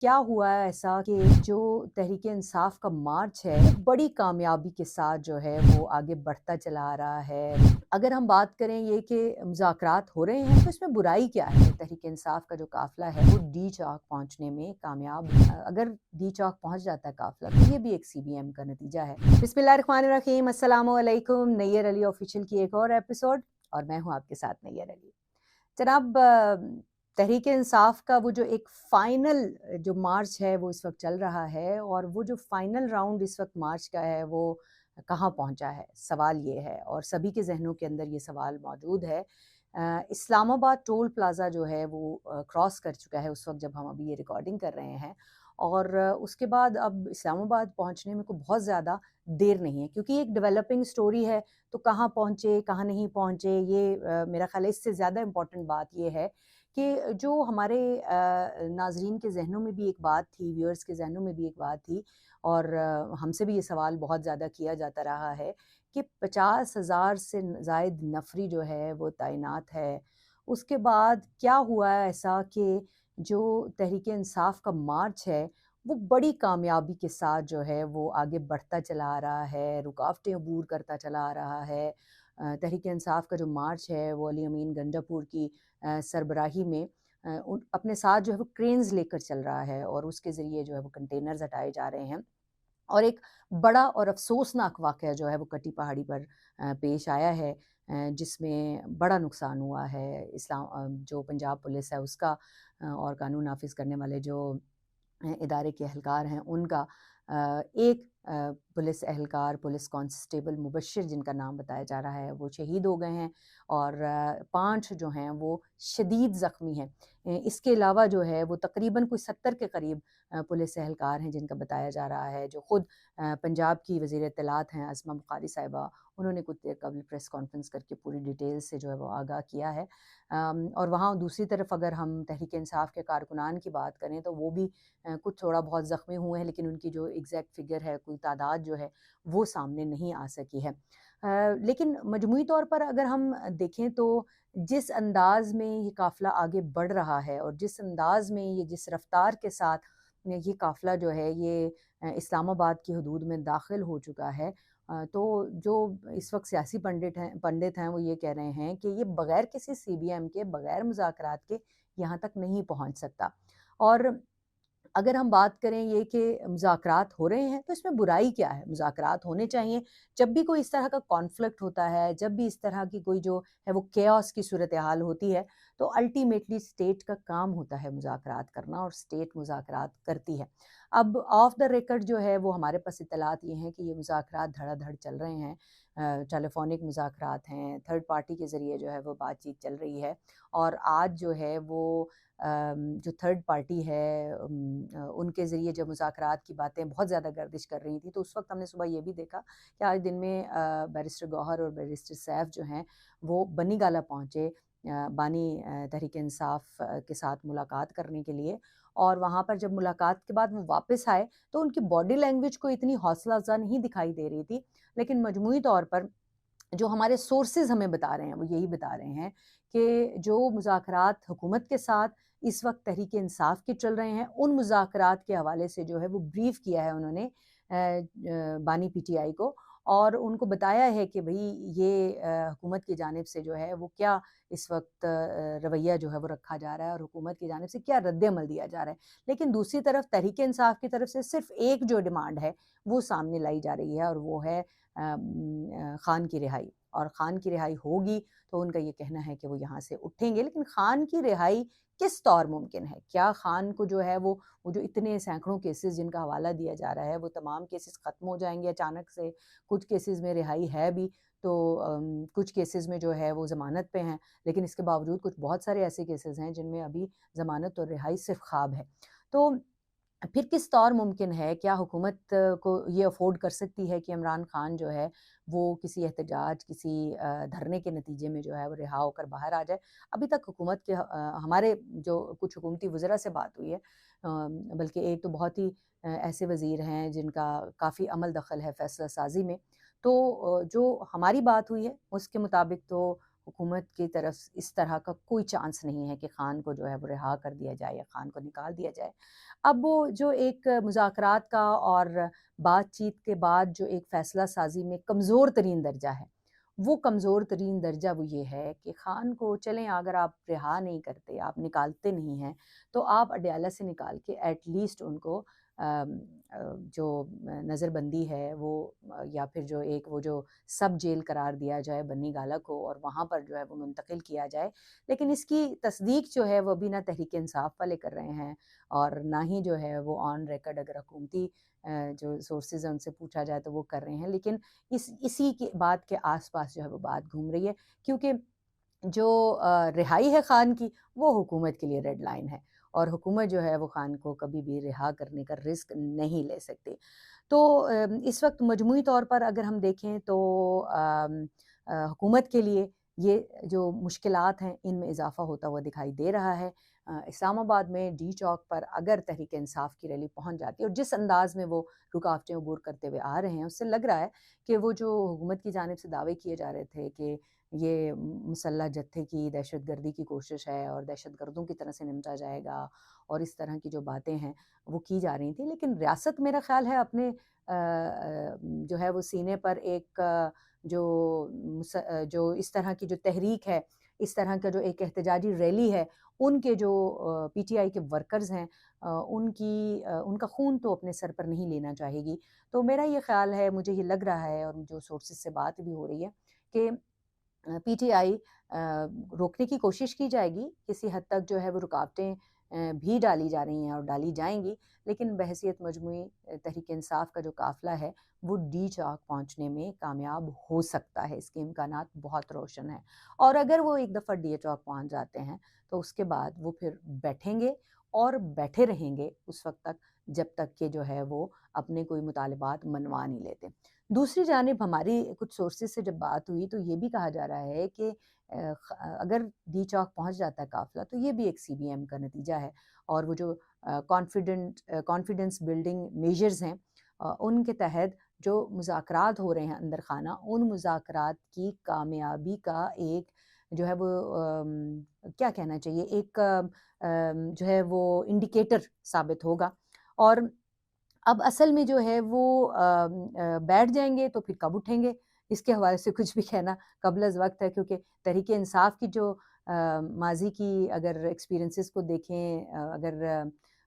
کیا ہوا ہے ایسا کہ جو تحریک انصاف کا مارچ ہے بڑی کامیابی کے ساتھ جو ہے وہ آگے بڑھتا چلا آ رہا ہے۔ اگر ہم بات کریں یہ کہ مذاکرات ہو رہے ہیں تو اس میں برائی کیا ہے؟ تحریک انصاف کا جو قافلہ ہے وہ ڈی چوک پہنچنے میں کامیاب اگر ڈی چوک پہنچ جاتا ہے قافلہ تو یہ بھی ایک سی بی ایم کا نتیجہ ہے۔ بسم اللہ الرحمن الرحیم، السلام علیکم، نییر علی آفیشیل کی ایک اور ایپیسوڈ اور میں ہوں آپ کے ساتھ نییر علی۔ جناب، تحریک انصاف کا وہ جو ایک فائنل جو مارچ ہے وہ اس وقت چل رہا ہے، اور وہ جو فائنل راؤنڈ اس وقت مارچ کا ہے وہ کہاں پہنچا ہے؟ سوال یہ ہے، اور سبھی کے ذہنوں کے اندر یہ سوال موجود ہے۔ اسلام آباد ٹول پلازا جو ہے وہ کراس کر چکا ہے اس وقت جب ہم ابھی یہ ریکارڈنگ کر رہے ہیں، اور اس کے بعد اب اسلام آباد پہنچنے میں کوئی بہت زیادہ دیر نہیں ہے، کیونکہ یہ ایک ڈیولپنگ سٹوری ہے، تو کہاں پہنچے کہاں نہیں پہنچے یہ میرا خیال ہے اس سے زیادہ امپورٹنٹ بات یہ ہے کہ جو ہمارے ناظرین کے ذہنوں میں بھی ایک بات تھی، ویورز کے ذہنوں میں بھی ایک بات تھی، اور ہم سے بھی یہ سوال بہت زیادہ کیا جاتا رہا ہے کہ 50,000 سے زائد نفری جو ہے وہ تعینات ہے۔ اس کے بعد کیا ہوا ہے ایسا کہ جو تحریک انصاف کا مارچ ہے وہ بڑی کامیابی کے ساتھ جو ہے وہ آگے بڑھتا چلا آ رہا ہے، رکاوٹیں عبور کرتا چلا آ رہا ہے۔ تحریک انصاف کا جو مارچ ہے وہ علی امین گنڈا پور کی سربراہی میں اپنے ساتھ جو ہے وہ کرینز لے کر چل رہا ہے، اور اس کے ذریعے جو ہے وہ کنٹینرز ہٹائے جا رہے ہیں، اور ایک بڑا اور افسوسناک واقعہ جو ہے وہ کٹی پہاڑی پر پیش آیا ہے، جس میں بڑا نقصان ہوا ہے۔ جو پنجاب پولیس ہے اس کا، اور قانون نافذ کرنے والے جو ادارے کے اہلکار ہیں ان کا، ایک پولیس اہلکار پولیس کانسٹیبل مبشر جن کا نام بتایا جا رہا ہے وہ شہید ہو گئے ہیں، اور 5 جو ہیں وہ شدید زخمی ہیں۔ اس کے علاوہ جو ہے وہ تقریباً کوئی 70 کے قریب پولیس اہلکار ہیں جن کا بتایا جا رہا ہے، جو خود پنجاب کی وزیر اطلاعات ہیں عظمیٰ بخاری صاحبہ، انہوں نے کچھ دیر قبل پریس کانفرنس کر کے پوری ڈیٹیل سے جو ہے وہ آگاہ کیا ہے۔ اور وہاں دوسری طرف اگر ہم تحریک انصاف کے کارکنان کی بات کریں تو وہ بھی کچھ تھوڑا بہت زخمی ہوئے ہیں، لیکن ان کی جو ایگزیکٹ فگر ہے، کوئی تعداد جو ہے وہ سامنے نہیں آ سکی ہے۔ لیکن مجموعی طور پر اگر ہم دیکھیں تو جس انداز میں یہ قافلہ آگے بڑھ رہا ہے، اور جس انداز میں یہ جس رفتار کے ساتھ یہ قافلہ جو ہے یہ اسلام آباد کی حدود میں داخل ہو چکا ہے، تو جو اس وقت سیاسی پنڈت ہیں وہ یہ کہہ رہے ہیں کہ یہ بغیر کسی سی بی ایم کے، بغیر مذاکرات کے یہاں تک نہیں پہنچ سکتا۔ اور اگر ہم بات کریں یہ کہ مذاکرات ہو رہے ہیں تو اس میں برائی کیا ہے؟ مذاکرات ہونے چاہیے۔ جب بھی کوئی اس طرح کا کانفلکٹ ہوتا ہے، جب بھی اس طرح کی کوئی جو ہے وہ کیوس کی صورتحال ہوتی ہے، تو الٹیمیٹلی اسٹیٹ کا کام ہوتا ہے مذاکرات کرنا، اور اسٹیٹ مذاکرات کرتی ہے۔ اب آف دا ریکارڈ جو ہے وہ ہمارے پاس اطلاعات یہ ہیں کہ یہ مذاکرات دھڑا دھڑ چل رہے ہیں، ٹیلی فونک مذاکرات ہیں، تھرڈ پارٹی کے ذریعے جو ہے وہ بات چیت چل رہی ہے، اور آج جو ہے وہ جو تھرڈ پارٹی ہے ان کے ذریعے جب مذاکرات کی باتیں بہت زیادہ گردش کر رہی تھیں، تو اس وقت ہم نے صبح یہ بھی دیکھا کہ آج دن میں بیرسٹر گوہر اور بیرسٹر سیف جو ہیں وہ بنی گالہ پہنچے بانی تحریک انصاف کے ساتھ ملاقات کرنے کے لیے، اور وہاں پر جب ملاقات کے بعد وہ واپس آئے تو ان کی باڈی لینگویج کو اتنی حوصلہ افزا نہیں دکھائی دے رہی تھی، لیکن مجموعی طور پر جو ہمارے سورسز ہمیں بتا رہے ہیں وہ یہی بتا رہے ہیں کہ جو مذاکرات حکومت کے ساتھ اس وقت تحریک انصاف کے چل رہے ہیں، ان مذاکرات کے حوالے سے جو ہے وہ بریف کیا ہے انہوں نے بانی پی ٹی آئی کو، اور ان کو بتایا ہے کہ بھئی یہ حکومت کی جانب سے جو ہے وہ کیا اس وقت رویہ جو ہے وہ رکھا جا رہا ہے، اور حکومت کی جانب سے کیا رد عمل دیا جا رہا ہے۔ لیکن دوسری طرف تحریک انصاف کی طرف سے صرف ایک جو ڈیمانڈ ہے وہ سامنے لائی جا رہی ہے، اور وہ ہے خان کی رہائی، اور خان کی رہائی ہوگی تو ان کا یہ کہنا ہے کہ وہ یہاں سے اٹھیں گے۔ لیکن خان کی رہائی کس طور ممکن ہے؟ کیا خان کو جو ہے وہ جو اتنے سینکڑوں کیسز جن کا حوالہ دیا جا رہا ہے وہ تمام کیسز ختم ہو جائیں گے اچانک سے؟ کچھ کیسز میں رہائی ہے بھی، تو کچھ کیسز میں جو ہے وہ ضمانت پہ ہیں، لیکن اس کے باوجود کچھ بہت سارے ایسے کیسز ہیں جن میں ابھی ضمانت اور رہائی صرف خواب ہے۔ تو پھر کس طور ممکن ہے؟ کیا حکومت کو یہ افورڈ کر سکتی ہے کہ عمران خان جو ہے وہ کسی احتجاج، کسی دھرنے کے نتیجے میں جو ہے وہ رہا ہو کر باہر آ جائے؟ ابھی تک حکومت کے ہمارے جو کچھ حکومتی وزراء سے بات ہوئی ہے، بلکہ ایک تو بہت ہی ایسے وزیر ہیں جن کا کافی عمل دخل ہے فیصلہ سازی میں، تو جو ہماری بات ہوئی ہے اس کے مطابق تو حکومت کی طرف اس طرح کا کوئی چانس نہیں ہے کہ خان کو جو ہے وہ رہا کر دیا جائے یا خان کو نکال دیا جائے۔ اب وہ جو ایک مذاکرات کا اور بات چیت کے بعد جو ایک فیصلہ سازی میں کمزور ترین درجہ ہے، وہ کمزور ترین درجہ وہ یہ ہے کہ خان کو چلیں اگر آپ رہا نہیں کرتے، آپ نکالتے نہیں ہیں، تو آپ اڈیالہ سے نکال کے ایٹ لیسٹ ان کو جو نظر بندی ہے وہ یا پھر جو ایک وہ جو سب جیل قرار دیا جائے بنی گالہ کو اور وہاں پر جو ہے وہ منتقل کیا جائے۔ لیکن اس کی تصدیق جو ہے وہ بھی نہ تحریک انصاف والے کر رہے ہیں اور نہ ہی جو ہے وہ آن ریکارڈ اگر حکومتی جو سورسز ہیں ان سے پوچھا جائے تو وہ کر رہے ہیں، لیکن اسی کی بات کے آس پاس جو ہے وہ بات گھوم رہی ہے، کیونکہ جو رہائی ہے خان کی وہ حکومت کے لیے ریڈ لائن ہے اور حکومت جو ہے وہ خان کو کبھی بھی رہا کرنے کا رسک نہیں لے سکتی۔ تو اس وقت مجموعی طور پر اگر ہم دیکھیں تو حکومت کے لیے یہ جو مشکلات ہیں ان میں اضافہ ہوتا ہوا دکھائی دے رہا ہے۔ اسلام آباد میں ڈی چوک پر اگر تحریک انصاف کی ریلی پہنچ جاتی ہے اور جس انداز میں وہ رکاوٹیں عبور کرتے ہوئے آ رہے ہیں، اس سے لگ رہا ہے کہ وہ جو حکومت کی جانب سے دعوے کیے جا رہے تھے کہ یہ مسلح جتھے کی دہشت گردی کی کوشش ہے اور دہشت گردوں کی طرح سے نمٹا جائے گا اور اس طرح کی جو باتیں ہیں وہ کی جا رہی تھیں، لیکن ریاست میرا خیال ہے اپنے جو ہے وہ سینے پر ایک جو جو اس طرح کی جو تحریک ہے، اس طرح کا جو ایک احتجاجی ریلی ہے، ان کے جو پی ٹی آئی کے ورکرز ہیں ان کا خون تو اپنے سر پر نہیں لینا چاہے گی۔ تو میرا یہ خیال ہے، مجھے یہ لگ رہا ہے اور جو سورسز سے بات بھی ہو رہی ہے کہ پی ٹی آئی روکنے کی کوشش کی جائے گی، کسی حد تک جو ہے وہ رکاوٹیں بھی ڈالی جا رہی ہیں اور ڈالی جائیں گی، لیکن بحیثیت مجموعی تحریک انصاف کا جو قافلہ ہے وہ ڈی چوک پہنچنے میں کامیاب ہو سکتا ہے، اس کے امکانات بہت روشن ہیں۔ اور اگر وہ ایک دفعہ ڈی چوک پہنچ جاتے ہیں تو اس کے بعد وہ پھر بیٹھیں گے اور بیٹھے رہیں گے اس وقت تک جب تک کہ جو ہے وہ اپنے کوئی مطالبات منوا نہیں لیتے۔ دوسری جانب ہماری کچھ سورسز سے جب بات ہوئی تو یہ بھی کہا جا رہا ہے کہ اگر ڈی چوک پہنچ جاتا ہے قافلہ تو یہ بھی ایک سی بی ایم کا نتیجہ ہے اور وہ جو کانفیڈنس بلڈنگ میجرز ہیں ان کے تحت جو مذاکرات ہو رہے ہیں اندر خانہ، ان مذاکرات کی کامیابی کا ایک جو ہے وہ کیا کہنا چاہیے، ایک جو ہے وہ انڈیکیٹر ثابت ہوگا۔ اور اب اصل میں جو ہے وہ بیٹھ جائیں گے تو پھر کب اٹھیں گے، اس کے حوالے سے کچھ بھی کہنا قبل از وقت ہے، کیونکہ تحریک انصاف کی جو ماضی کی اگر ایکسپیرینسز کو دیکھیں،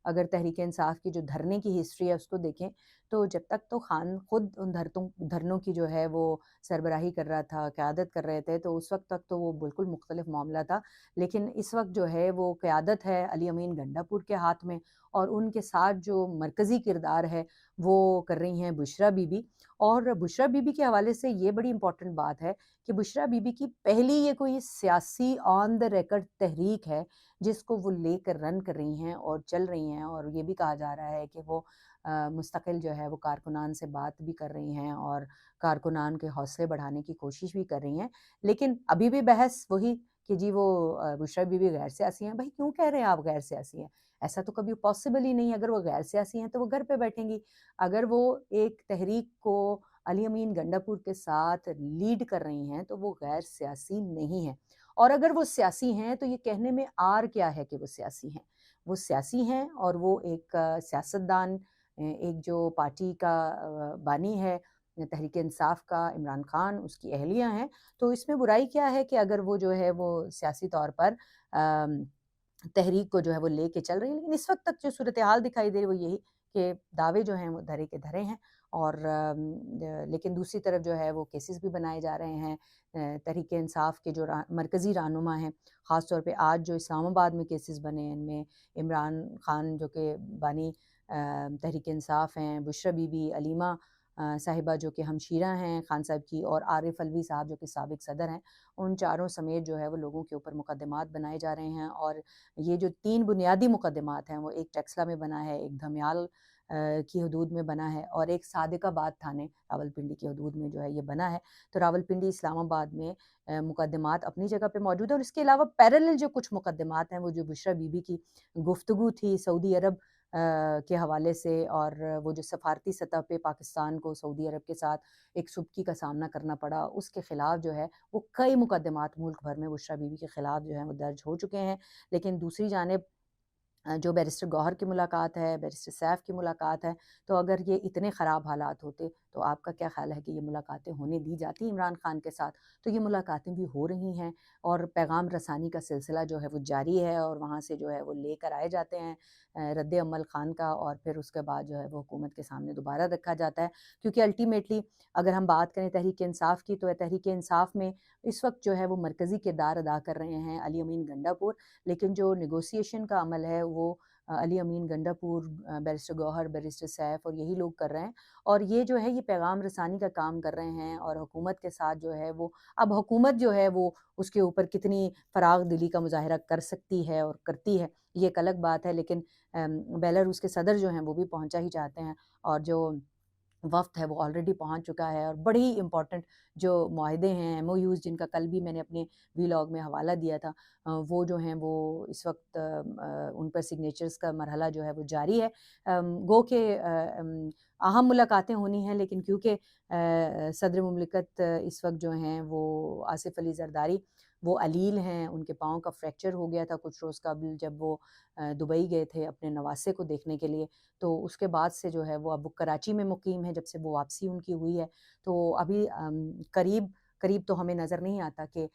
اگر تحریک انصاف کی جو دھرنے کی ہسٹری ہے اس کو دیکھیں تو جب تک تو خان خود ان دھرنوں کی جو ہے وہ سربراہی کر رہا تھا، قیادت کر رہے تھے، تو اس وقت تک تو وہ بالکل مختلف معاملہ تھا، لیکن اس وقت جو ہے وہ قیادت ہے علی امین گنڈا پور کے ہاتھ میں اور ان کے ساتھ جو مرکزی کردار ہے وہ کر رہی ہیں بشریٰ بی بی۔ اور بشریٰ بی بی کے حوالے سے یہ بڑی امپورٹنٹ بات ہے کہ بشریٰ بی بی کی پہلی یہ کوئی سیاسی آن دا ریکارڈ تحریک ہے جس کو وہ لے کر رن کر رہی ہیں اور چل رہی ہیں، اور یہ بھی کہا جا رہا ہے کہ وہ مستقل جو ہے وہ کارکنان سے بات بھی کر رہی ہیں اور کارکنان کے حوصلے بڑھانے کی کوشش بھی کر رہی ہیں، لیکن ابھی بھی بحث وہی کہ جی وہ بشریٰ بی بی غیر سیاسی ہیں۔ بھائی کیوں کہہ رہے ہیں آپ غیر سیاسی ہیں؟ ایسا تو کبھی پاسبل ہی نہیں ہے۔ اگر وہ غیر سیاسی ہیں تو وہ گھر پہ بیٹھیں گی، اگر وہ ایک تحریک کو علی امین گنڈا پور کے ساتھ لیڈ کر رہی ہیں تو وہ غیر سیاسی نہیں ہیں، اور اگر وہ سیاسی ہیں تو یہ کہنے میں آر کیا ہے کہ وہ سیاسی ہیں؟ وہ سیاسی ہیں اور وہ ایک سیاستدان، ایک جو پارٹی کا بانی ہے تحریک انصاف کا عمران خان، اس کی اہلیہ ہیں، تو اس میں برائی کیا ہے کہ اگر وہ جو ہے وہ سیاسی طور پر تحریک کو جو ہے وہ لے کے چل رہی ہیں، لیکن اس وقت تک جو صورتحال دکھائی دے رہی وہ یہی کہ دعوے جو ہیں وہ دھرے کے دھرے ہیں، اور لیکن دوسری طرف جو ہے وہ کیسز بھی بنائے جا رہے ہیں۔ تحریک انصاف کے جو مرکزی رہنما ہیں، خاص طور پہ آج جو اسلام آباد میں کیسز بنے ہیں، ان میں عمران خان جو کہ بانی تحریک انصاف ہیں، بشریٰ بی بی، علیمہ صاحبہ جو کہ ہمشیرہ ہیں خان صاحب کی، اور عارف الوی صاحب جو کہ سابق صدر ہیں، ان چاروں سمیت جو ہے وہ لوگوں کے اوپر مقدمات بنائے جا رہے ہیں، اور یہ جو 3 بنیادی مقدمات ہیں وہ ایک ٹیکسلا میں بنا ہے، ایک دھمیال کی حدود میں بنا ہے، اور ایک صادق آباد تھانے راولپنڈی کی حدود میں جو ہے یہ بنا ہے۔ تو راولپنڈی اسلام آباد میں مقدمات اپنی جگہ پہ موجود ہیں، اور اس کے علاوہ پیرالل جو کچھ مقدمات ہیں وہ جو بشریٰ بی بی کی گفتگو تھی سعودی عرب کے حوالے سے، اور وہ جو سفارتی سطح پہ پاکستان کو سعودی عرب کے ساتھ ایک سبکی کا سامنا کرنا پڑا، اس کے خلاف جو ہے وہ کئی مقدمات ملک بھر میں بشریٰ بی بی کے خلاف جو ہیں وہ درج ہو چکے ہیں۔ لیکن دوسری جانب جو بیرسٹر گوہر کی ملاقات ہے، بیرسٹر سیف کی ملاقات ہے، تو اگر یہ اتنے خراب حالات ہوتے تو آپ کا کیا خیال ہے کہ یہ ملاقاتیں ہونے دی جاتی عمران خان کے ساتھ؟ تو یہ ملاقاتیں بھی ہو رہی ہیں، اور پیغام رسانی کا سلسلہ جو ہے وہ جاری ہے، اور وہاں سے جو ہے وہ لے کر آئے جاتے ہیں رد عمل خان کا، اور پھر اس کے بعد جو ہے وہ حکومت کے سامنے دوبارہ رکھا جاتا ہے۔ کیونکہ الٹیمیٹلی اگر ہم بات کریں تحریک انصاف کی، تو تحریک انصاف میں اس وقت جو ہے وہ مرکزی کردار ادا کر رہے ہیں علی امین گنڈا پور، لیکن جو نیگوسیشن کا عمل ہے وہ علی امین گنڈا پور، بیرسٹر گوہر، بیرسٹر سیف اور یہی لوگ کر رہے ہیں، اور یہ جو ہے یہ پیغام رسانی کا کام کر رہے ہیں، اور حکومت کے ساتھ جو ہے وہ اب حکومت جو ہے وہ اس کے اوپر کتنی فراغ دلی کا مظاہرہ کر سکتی ہے اور کرتی ہے، یہ ایک الگ بات ہے۔ لیکن بیلاروس کے صدر جو ہیں وہ بھی پہنچا ہی چاہتے ہیں، اور جو وفد ہے وہ آلریڈی پہنچ چکا ہے، اور بڑی امپورٹنٹ جو معاہدے ہیں، ایم او یوز، جن کا کل بھی میں نے اپنے ویلاگ میں حوالہ دیا تھا، وہ جو ہیں وہ اس وقت ان پر سگنیچرز کا مرحلہ جو ہے وہ جاری ہے۔ گو کہ اہم ملاقاتیں ہونی ہیں، لیکن کیونکہ صدر مملکت اس وقت جو ہیں وہ آصف علی زرداری وہ علیل ہیں، ان کے پاؤں کا فریکچر ہو گیا تھا کچھ روز قبل جب وہ دبئی گئے تھے اپنے نواسے کو دیکھنے کے لیے، تو اس کے بعد سے جو ہے وہ اب کراچی میں مقیم ہے جب سے وہ واپسی ان کی ہوئی ہے۔ تو ابھی قریب قریب تو ہمیں نظر نہیں آتا کہ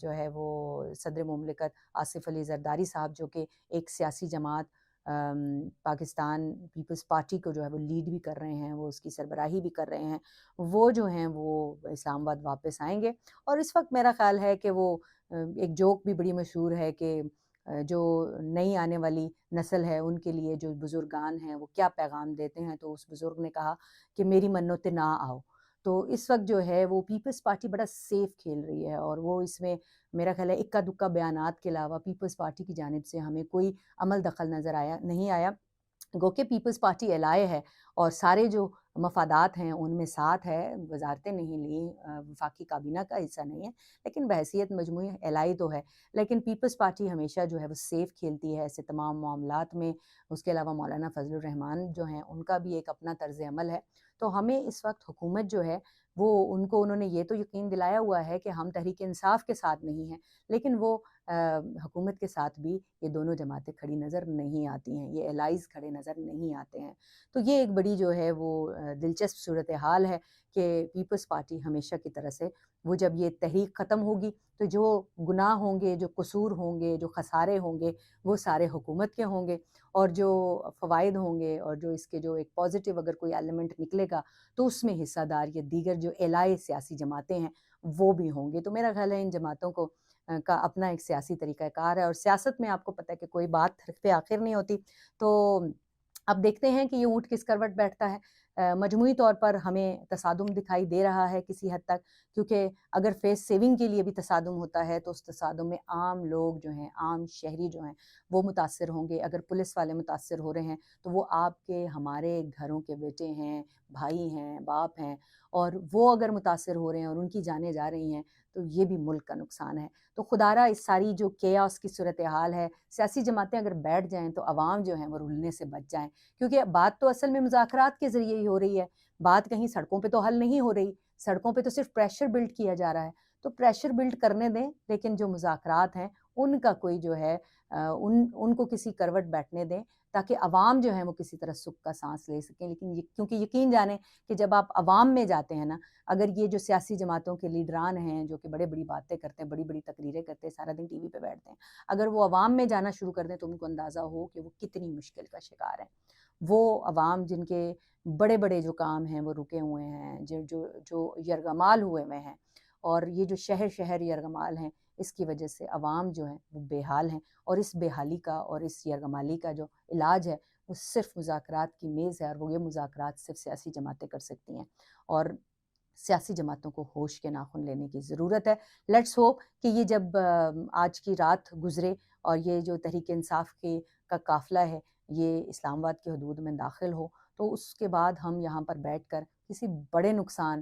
جو ہے وہ صدر مملکت آصف علی زرداری صاحب، جو کہ ایک سیاسی جماعت پاکستان پیپلز پارٹی کو جو ہے وہ لیڈ بھی کر رہے ہیں، وہ اس کی سربراہی بھی کر رہے ہیں، وہ جو ہیں وہ اسلام آباد واپس آئیں گے۔ اور اس وقت میرا خیال ہے کہ وہ ایک جوک بھی بڑی مشہور ہے کہ جو نئی آنے والی نسل ہے ان کے لیے جو بزرگان ہیں وہ کیا پیغام دیتے ہیں، تو اس بزرگ نے کہا کہ میری منتیں نہ آؤ۔ تو اس وقت جو ہے وہ پیپلز پارٹی بڑا سیف کھیل رہی ہے، اور وہ اس میں میرا خیال ہے اکا دکا بیانات کے علاوہ پیپلز پارٹی کی جانب سے ہمیں کوئی عمل دخل نظر نہیں آیا۔ گو کہ پیپلز پارٹی الائے ہے، اور سارے جو مفادات ہیں ان میں ساتھ ہے، وزارتیں نہیں لیں، وفاقی کابینہ کا حصہ نہیں ہے، لیکن بحیثیت مجموعی الائی تو ہے۔ لیکن پیپلز پارٹی ہمیشہ جو ہے وہ سیف کھیلتی ہے ایسے تمام معاملات میں۔ اس کے علاوہ مولانا فضل الرحمان جو ہیں ان کا بھی ایک اپنا طرز عمل ہے۔ تو ہمیں اس وقت حکومت جو ہے وہ انہوں نے یہ تو یقین دلایا ہوا ہے کہ ہم تحریک انصاف کے ساتھ نہیں ہیں، لیکن وہ حکومت کے ساتھ بھی یہ دونوں جماعتیں کھڑی نظر نہیں آتی ہیں، یہ الائز کھڑے نظر نہیں آتے ہیں۔ تو یہ ایک بڑی جو ہے وہ دلچسپ صورتحال ہے کہ پیپلز پارٹی ہمیشہ کی طرح سے وہ جب یہ تحریک ختم ہوگی تو جو گناہ ہوں گے، جو قصور ہوں گے، جو خسارے ہوں گے، وہ سارے حکومت کے ہوں گے، اور جو فوائد ہوں گے اور جو اس کے جو ایک پازیٹیو اگر کوئی ایلیمنٹ نکلے گا تو اس میں حصہ دار یہ دیگر جو الائے سیاسی جماعتیں ہیں وہ بھی ہوں گے۔ تو میرا خیال ہے ان جماعتوں کو کا اپنا ایک سیاسی طریقہ کار ہے، اور سیاست میں آپ کو پتہ ہے کہ کوئی بات حرف پہ آخر نہیں ہوتی۔ تو اب دیکھتے ہیں کہ یہ اونٹ کس کروٹ بیٹھتا ہے۔ مجموعی طور پر ہمیں تصادم دکھائی دے رہا ہے کسی حد تک، کیونکہ اگر فیس سیونگ کے لیے بھی تصادم ہوتا ہے تو اس تصادم میں عام لوگ جو ہیں، عام شہری جو ہیں وہ متاثر ہوں گے۔ اگر پولیس والے متاثر ہو رہے ہیں تو وہ آپ کے ہمارے گھروں کے بیٹے ہیں، بھائی ہیں، باپ ہیں، اور وہ اگر متاثر ہو رہے ہیں اور ان کی جانیں جا رہی ہیں تو یہ بھی ملک کا نقصان ہے۔ تو خدارہ اس ساری جو کیاس کی صورتحال ہے، سیاسی جماعتیں اگر بیٹھ جائیں تو عوام جو ہیں وہ رلنے سے بچ جائیں، کیونکہ بات تو اصل میں مذاکرات کے ذریعے ہی ہو رہی ہے، بات کہیں سڑکوں پہ تو حل نہیں ہو رہی، سڑکوں پہ تو صرف پریشر بلڈ کیا جا رہا ہے۔ تو پریشر بلڈ کرنے دیں، لیکن جو مذاکرات ہیں ان کا کوئی جو ہے ان کو کسی کروٹ بیٹھنے دیں تاکہ عوام جو ہیں وہ کسی طرح سکھ کا سانس لے سکیں۔ لیکن کیونکہ یقین جانیں کہ جب آپ عوام میں جاتے ہیں نا، اگر یہ جو سیاسی جماعتوں کے لیڈران ہیں جو کہ بڑی باتیں کرتے ہیں، بڑی تقریریں کرتے ہیں، سارا دن ٹی وی پہ بیٹھتے ہیں، اگر وہ عوام میں جانا شروع کر دیں تو ان کو اندازہ ہو کہ وہ کتنی مشکل کا شکار ہیں۔ وہ عوام جن کے بڑے جو کام ہیں وہ رکے ہوئے ہیں، جو یرغمال ہوئے ہیں، اور یہ جو شہر شہر یرغمال ہیں، اس کی وجہ سے عوام جو ہیں وہ بے حال ہیں، اور اس بے حالی کا اور اس یرغمالی کا جو علاج ہے وہ صرف مذاکرات کی میز ہے، اور وہ یہ مذاکرات صرف سیاسی جماعتیں کر سکتی ہیں، اور سیاسی جماعتوں کو ہوش کے ناخن لینے کی ضرورت ہے۔ لیٹس ہوپ کہ یہ جب آج کی رات گزرے اور یہ جو تحریک انصاف کا قافلہ ہے یہ اسلام آباد کی حدود میں داخل ہو، تو اس کے بعد ہم یہاں پر بیٹھ کر کسی بڑے نقصان